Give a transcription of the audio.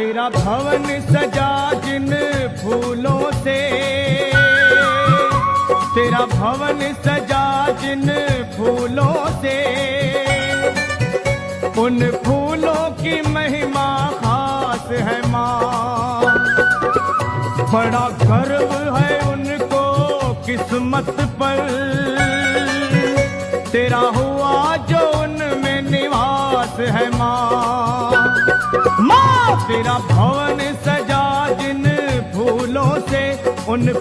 तेरा भवन सजा जिन फूलों से, तेरा भवन सजा जिन फूलों से, उन फूलों की महिमा खास है माँ। बड़ा गर्व है उनको किस्मत पर, तेरा हुआ जो उनमें निवास है माँ। माँ तेरा भवन सजा जिन फूलों से, उन